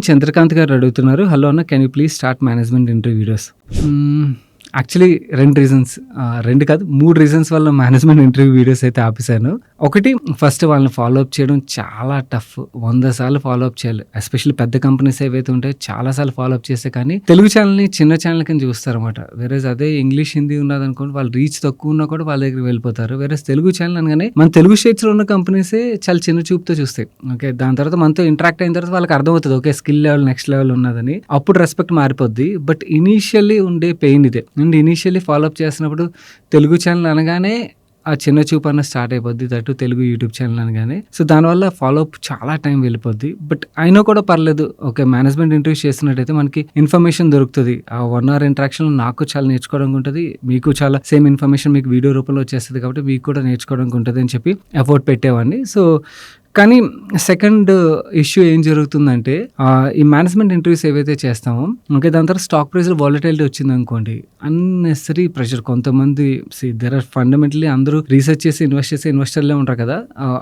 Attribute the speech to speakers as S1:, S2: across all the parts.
S1: చంద్రకాంత్ గారు అడుగుతున్నారు. హలో అన్న, can you please start management interview videos? Actually 2 reasons, 2 కాదు 3 రీజన్స్ వల్ల మేనేజ్మెంట్ ఇంటర్వ్యూ వీడియోస్ అయితే ఆపేశాను. ఒకటి, ఫస్ట్ వాళ్ళని ఫాలో అప్ చేయడం చాలా టఫ్. 100 సార్లు ఫాలో అప్ చేయాలి. ఎస్పెషల్లీ పెద్ద కంపెనీస్ ఏవైతే ఉంటాయో చాలా సార్లు ఫాలో అప్ చేస్తే కానీ తెలుగు ఛానల్ని చిన్న ఛానల్ కింద చూస్తారన్నమాట. వేరేజ్ అదే ఇంగ్లీష్, హిందీ ఉన్నదనుకోండి, వాళ్ళు రీచ్ తక్కువ ఉన్నా కూడా వాళ్ళ దగ్గరికి వెళ్ళిపోతారు. వేరేజ్ తెలుగు ఛానల్ అనగానే మన తెలుగు స్టేట్స్లో ఉన్న కంపెనీసే చాలా చిన్న చూపుతో చూస్తాయి. ఓకే, దాని తర్వాత మనతో ఇంటరాక్ట్ అయిన తర్వాత వాళ్ళకి అర్థమవుతుంది, okay skill level next level ఉన్నదని. అప్పుడు రెస్పెక్ట్ మారిపోద్ది. బట్ ఇనీషియల్లీ ఉండే పెయిన్ ఇదే. అండ్ ఇనీషియల్లీ ఫాలో అప్ చేసినప్పుడు తెలుగు ఛానల్ అనగానే ఆ చిన్న చూపు అన్న స్టార్ట్ అయిపోద్ది, దట్టు తెలుగు యూట్యూబ్ ఛానల్ అనగానే. సో దానివల్ల ఫాలో అప్ చాలా టైం వెళ్ళిపోద్ది. బట్ అయినా కూడా పర్లేదు, ఓకే మేనేజ్మెంట్ ఇంటర్వ్యూస్ చేస్తున్నట్టయితే మనకి ఇన్ఫర్మేషన్ దొరుకుతుంది. ఆ 1 hour ఇంటరాక్షన్లో నాకు చాలా నేర్చుకోవడానికి ఉంటుంది, మీకు చాలా సేమ్ ఇన్ఫర్మేషన్ మీకు వీడియో రూపంలో వచ్చేస్తుంది, కాబట్టి మీకు కూడా నేర్చుకోవడానికి ఉంటుంది అని చెప్పి ఎఫర్ట్ పెట్టేవాడిని. సో కానీ సెకండ్ ఇష్యూ ఏం జరుగుతుందంటే, ఈ మేనేజ్మెంట్ ఇంటర్వ్యూస్ ఏవైతే చేస్తామో, ఓకే దాని తర్వాత స్టాక్ ప్రైస్లో వాలటిలిటీ వచ్చింది అనుకోండి, అన్నెసరీ ప్రెషర్. కొంతమంది దేర్ ఆర్ ఫండమెంటలీ అందరూ రీసెర్చ్ చేసి ఇన్వెస్ట్ చేసే ఇన్వెస్టర్లే ఉంటారు కదా,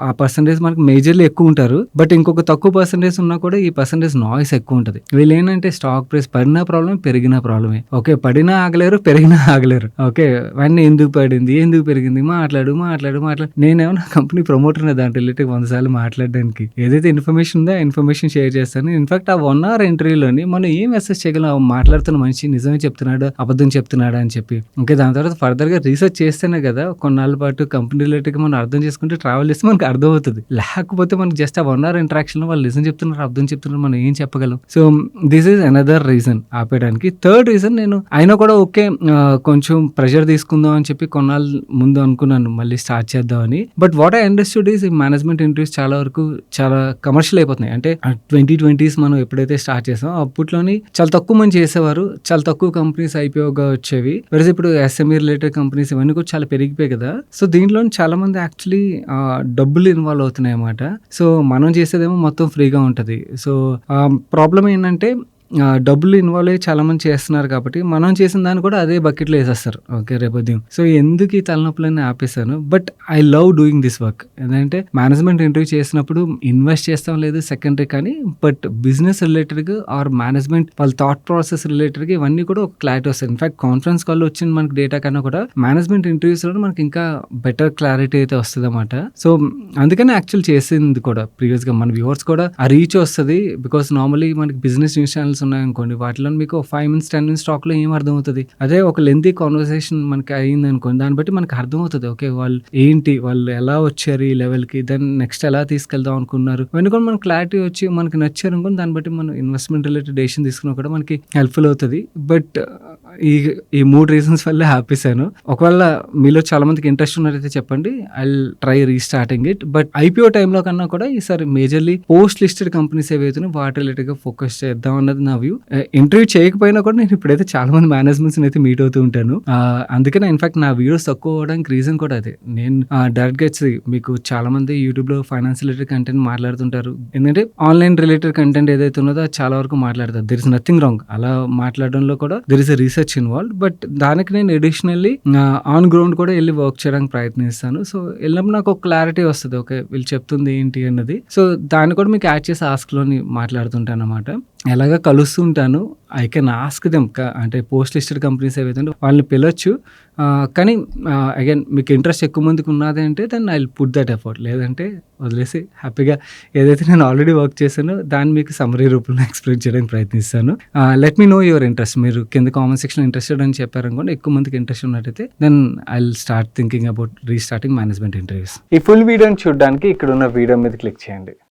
S1: ఆ పర్సంటేజ్ మనకి మేజర్లీ ఎక్కువ ఉంటారు. బట్ ఇంకొక తక్కువ పర్సంటేజ్ ఉన్నా కూడా ఈ పర్సంటేజ్ నాయిస్ ఎక్కువ ఉంటుంది. వీళ్ళు ఏంటంటే స్టాక్ ప్రైస్ పడినా ప్రాబ్లమే, పెరిగినా ప్రాబ్లమే. ఓకే పడినా ఆగలేరు, పెరిగినా ఆగలేరు. ఓకే అవన్నీ ఎందుకు పడింది, ఎందుకు పెరిగింది, మాట్లాడు. నేనేమో నా కంపెనీ ప్రమోటర్ దాంట్లో రిలేటెడ్ 100 సార్లు మాట్లాడడానికి. ఏదైతే ఇన్ఫర్మేషన్ ఉందో ఆ ఇన్ఫర్మేషన్ షేర్ చేస్తాను. ఇన్ఫాక్ట్ ఆ 1 hour ఇంటర్వ్యూలోని మనం ఏం మెసేజ్ చేయగలం, మాట్లాడుతున్న మనిషి నిజమే చెప్తున్నాడు, అబద్ధం చెప్తున్నాడా అని చెప్పి. ఓకే దాని తర్వాత ఫర్దర్గా రీసెర్చ్ చేస్తేనే కదా కొన్నాళ్ళ పాటు కంపెనీ రిలేటెడ్గా మనం అర్థం చేసుకుంటే ట్రావెల్ చేస్తే మనకు అర్థం అవుతుంది. లేకపోతే మనకి జస్ట్ ఆ 1 hour ఇంటరాక్షన్లో వాళ్ళు నిజం చెప్తున్నారు, అర్థం చెప్తున్నారు, మనం ఏం చెప్పగలం. So this is another reason ఆపేయడానికి. థర్డ్ రీజన్, నేను అయినా కూడా ఓకే కొంచెం ప్రెషర్ తీసుకుందాం అని చెప్పి కొన్నాళ్ళు ముందు అనుకున్నాను మళ్ళీ స్టార్ట్ చేద్దామని. But what I understood is ఈ మేనేజ్మెంట్ ఇంటర్వ్యూస్ చాలా వరకు చాలా కమర్షియల్ అయిపోతున్నాయి. అంటే 2020s మనం ఎప్పుడైతే స్టార్ట్ చేసామో అప్పట్లోని చాలా తక్కువ మంది చేసేవారు, చాలా తక్కువ కంపెనీస్ ఐపీఓగా వచ్చేవి. వెరస్ ఇప్పుడు ఎస్ఎంఈ రిలేటెడ్ కంపెనీస్ ఇవన్నీ కూడా చాలా పెరిగిపోయాయి కదా. సో దీంట్లో చాలా మంది యాక్చువల్లీ డబ్బులు ఇన్వాల్వ్ అవుతున్నాయి అన్నమాట. సో మనం చేసేదేమో మొత్తం ఫ్రీగా ఉంటుంది. సో ప్రాబ్లం ఏంటంటే డబ్బులు ఇన్వాల్వ్ అయ్యి చాలా మంది చేస్తున్నారు కాబట్టి మనం చేసిన దాన్ని కూడా అదే బకెట్లో వేసేస్తారు. ఓకే రేపొద్దు. సో ఎందుకు ఈ తలనొప్పులన్నీ ఆపేశాను. But I love doing this work. ఏంటంటే మేనేజ్మెంట్ ఇంటర్వ్యూ చేసినప్పుడు ఇన్వెస్ట్ చేస్తాం లేదు సెకండరీ, కానీ బట్ బిజినెస్ రిలేటెడ్గా ఆర్ మేనేజ్మెంట్ వాళ్ళ థాట్ ప్రాసెస్ రిలేటెడ్గా ఇవన్నీ కూడా ఒక క్లారిటీ వస్తుంది. ఇన్ఫాక్ట్ కాన్ఫరెన్స్ కాల్లో వచ్చిన మనకి డేటా కన్నా కూడా మేనేజ్మెంట్ ఇంటర్వ్యూస్లో మనకి ఇంకా బెటర్ క్లారిటీ అయితే వస్తుంది అన్నమాట. సో అందుకని యాక్చువల్ చేసింది కూడా ప్రీవియస్గా మన వ్యూవర్స్ కూడా ఆ రీచ్ వస్తుంది. బికాస్ నార్మలీ మనకి బిజినెస్ న్యూస్ ఛానల్స్ ఉన్నాయనుకోండి, వాటిలో మీకు 5 minutes 10 minutes టాక్లో ఏం అర్థమవుతుంది. అదే ఒక లెంతీ కాన్వర్సేషన్ మనకి అయింది అనుకోండి, దాన్ని బట్టి మనకి అర్థమవుతుంది ఓకే వాళ్ళు ఏంటి, వాళ్ళు ఎలా వచ్చారు ఈ లెవెల్కి, దాన్ని నెక్స్ట్ ఎలా తీసుకెళ్దాం అనుకున్నారు, ఇవన్నీ కూడా మనకి క్లారిటీ వచ్చి మనకి నచ్చారు అనుకోండి, దాన్ని బట్టి మనం ఇన్వెస్ట్మెంట్ రిలేటెడ్ డెసిషన్ తీసుకున్నా కూడా మనకి హెల్ప్ఫుల్ అవుతుంది. బట్ ఈ 3 రీజన్స్ వల్లే ఆపేశాను. ఒకవేళ మీలో చాలా మందికి ఇంట్రెస్ట్ ఉన్నారైతే చెప్పండి, I try restarting it. But IPO టైంలో కన్నా కూడా ఈసారి మేజర్లీ పోస్ట్ లిస్టెడ్ కంపెనీస్ ఏవైతున్నాయో వాటి రిలేటెడ్గా ఫోకస్ చేద్దాం అన్నది నా వ్యూ. ఇంటర్వ్యూ చేయకపోయినా కూడా నేను ఇప్పుడైతే చాలా మంది మేనేజ్మెంట్స్ అయితే మీట్ అవుతూ ఉంటాను. అందుకనే ఇన్ఫాక్ట్ నా వీడియోస్ తక్కువ అవడానికి రీజన్ కూడా అదే. నేను డైరెక్ట్గా వచ్చి మీకు చాలా మంది యూట్యూబ్లో ఫైనాన్స్ రిలేటెడ్ కంటెంట్ మాట్లాడుతుంటారు. ఎందుకంటే ఆన్లైన్ రిలేటెడ్ కంటెంట్ ఏదైతే ఉన్నదో అది చాలా వరకు మాట్లాడతారు. దెర్ ఇస్ నథింగ్ రాంగ్ అలా మాట్లాడడంలో కూడా there is a research involve. But దానికి నేను అడిషనల్లీ ఆన్ గ్రౌండ్ కూడా వెళ్ళి వర్క్ చేయడానికి ప్రయత్నిస్తాను. సో వెళ్ళినప్పుడు నాకు ఒక క్లారిటీ వస్తుంది, ఓకే వీళ్ళు చెప్తుంది ఏంటి అన్నది. సో దాన్ని కూడా మీకు యాడ్ చేసి ఆస్క్లోని మాట్లాడుతుంటాను అన్నమాట. ఎలాగా కలుస్తుంటాను. ఐ కెన్ ఆస్క్ దెమ్, అంటే పోస్ట్ లిస్టెడ్ కంపెనీస్ ఏవైతే వాళ్ళని పిలవచ్చు. కానీ అగైన్ మీకు ఇంట్రెస్ట్ ఎక్కువ మందికి ఉన్నది అంటే then I will put that effort. లేదంటే వదిలేసి హ్యాపీగా ఏదైతే నేను ఆల్రెడీ వర్క్ చేశానో దాన్ని మీకు సమ్మరీ రూపంలో ఎక్స్ప్లెయిన్ చేయడానికి ప్రయత్నిస్తాను. Let me know your interest. మీరు కింద కామెంట్ సెక్షన్ ఇంట్రెస్టెడ్ అని చెప్పారనుకోండి, ఎక్కువ మందికి ఇంట్రెస్ట్ ఉన్నట్టయితే then I will start thinking about restarting management interviews. ఈ ఫుల్ వీడియోని చూడడానికి ఇక్కడ ఉన్న వీడియో మీద క్లిక్ చేయండి.